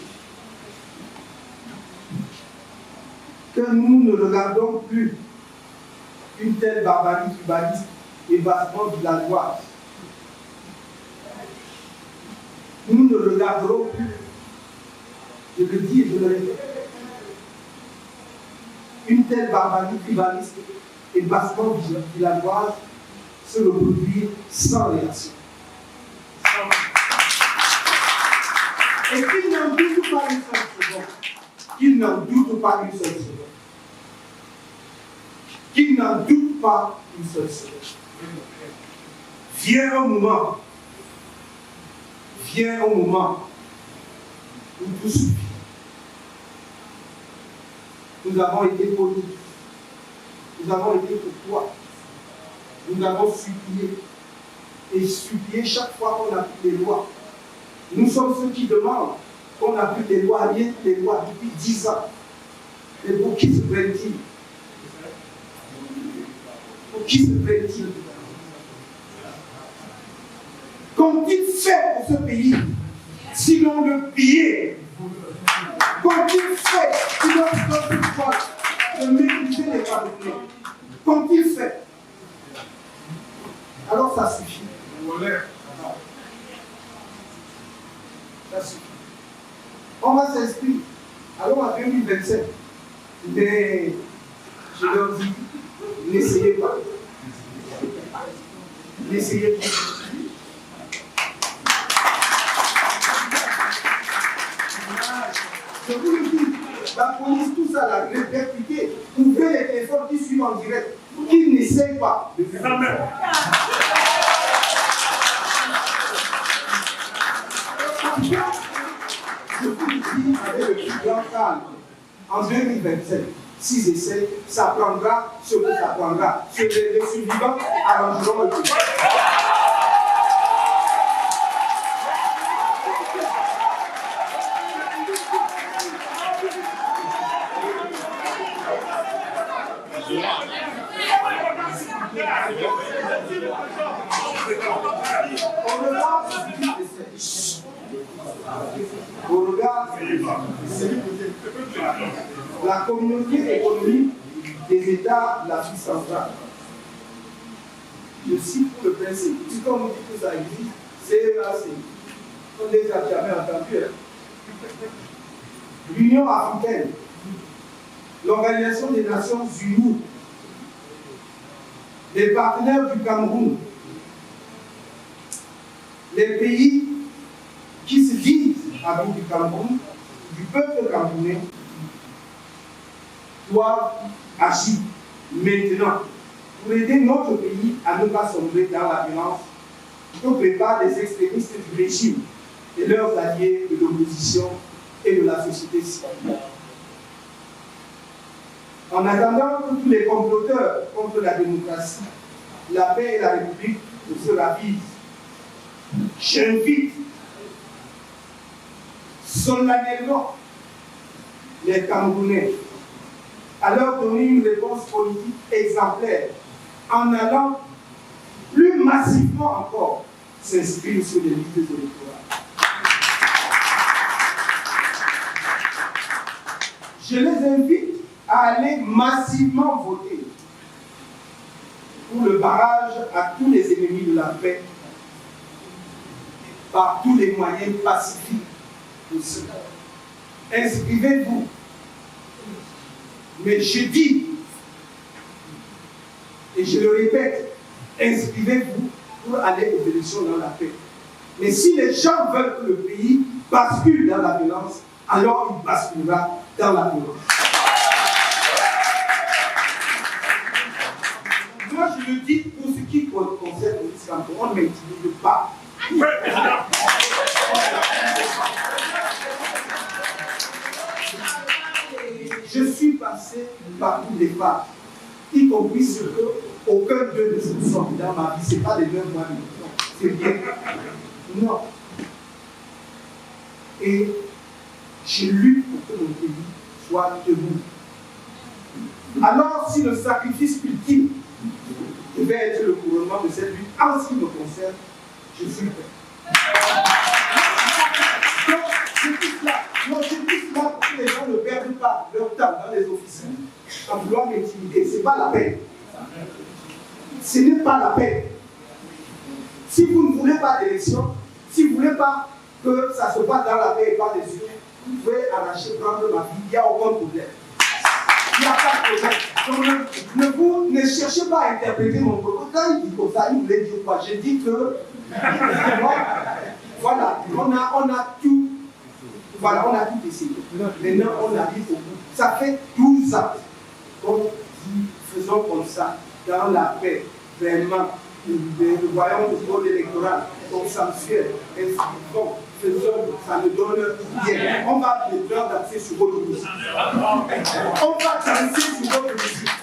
que nous ne regardons plus une telle barbarie tribaliste et vastement villageoise. Nous ne regarderons plus, je le dis et je le répète, une telle barbarie tribaliste et vastement villageoise se reproduire sans réaction. Et qu'il n'en doute pas une seule seconde. Qu'il n'en doute pas une seule seconde. Qu'il n'en doute pas une seule seconde. Vient un moment où tout suffit. Nous avons été polis, nous avons été courtois, nous avons supplié, et supplié chaque fois qu'on applique les lois. Nous sommes ceux qui demandent qu'on applique les lois, rien que les lois depuis 10 ans. Et pour qui se prennent-ils? Pour qui se prennent-ils? Qu'ont-ils fait pour ce pays, sinon le piller? Qu'ont-ils fait, sinon de maîtriser les Camerounais? Qu'ont-ils fait? Alors ça suffit. Ça suffit. On va s'inscrire. Allons à 2027. Mais je leur dis, n'essayez pas. N'essayez pas. Je vous le dis, la police, tout ça, la répercuter, ouvrez les téléphones qui suivent en direct, qu'ils n'essayent pas de faire ça. Je vous le dis avec le plus grand calme, en 2027, s'ils essayent, ça prendra ce que ça prendra. Les survivants arrangeront le pays. Au regard la communauté économique des États de l'Afrique centrale. Je cite pour le principe. Si on nous dit que ça existe, CEAC. On ne les a jamais entendus. L'Union africaine, l'Organisation des Nations Unies, les partenaires du Cameroun, les pays qui se disent amis du Cameroun, du peuple camerounais, doivent agir maintenant pour aider notre pays à ne pas sombrer dans la violence que préparent les extrémistes du régime et leurs alliés de l'opposition et de la société civile. En attendant que tous les comploteurs contre la démocratie, la paix et la République se ravisent, j'invite solennellement les Camerounais à leur donner une réponse politique exemplaire en allant plus massivement encore s'inscrire sur les listes électorales. Je les invite à aller massivement voter pour le barrage à tous les ennemis de la paix par tous les moyens pacifiques possibles. Inscrivez-vous. Mais je dis, et je le répète, inscrivez-vous pour aller aux élections dans la paix. Mais si les gens veulent que le pays bascule dans la violence, alors il basculera dans la violence. Moi, je le dis pour ce qui concerne l'islam, on ne m'intimide pas. Je suis passé par tous les phases, y compris ce que aucun d'eux ne se sent dans ma vie. Ce n'est pas les mêmes mois, c'est bien. Non. Et j'ai lutte pour que mon pays soit debout. Alors, si le sacrifice ultime devait être le couronnement de cette lutte, en ce qui me concerne, je suis prêt. Donc, je dis cela. Non, je dis cela pour que les gens ne perdent pas leur temps dans les officines à vouloir m'intimider. Ce n'est pas la peine. Ce n'est pas la peine. Si vous ne voulez pas d'élection, si vous ne voulez pas que ça se passe dans la paix et pas des yeux, vous pouvez arracher, prendre ma vie, il n'y a aucun problème. Il n'y a pas de problème. Donc, ne cherchez pas à interpréter mon propos. Quand il dit comme ça, il voulait dire quoi? J'ai dit que, voilà, on a tout. Voilà, on a tout essayé. Maintenant, on arrive au bout. Ça fait 12 ans qu'on dit, faisons comme ça, dans la paix, vraiment. Nous voyons le vote électoral consensuel, inscrivons, faisons, ça nous donne rien. On va le faire danser sur votre musique. On va danser sur votre musique.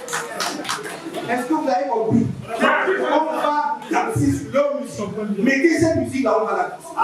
Est-ce que vous avez compris? On va danser sur leur musique. Mettez cette musique là, on va la danser.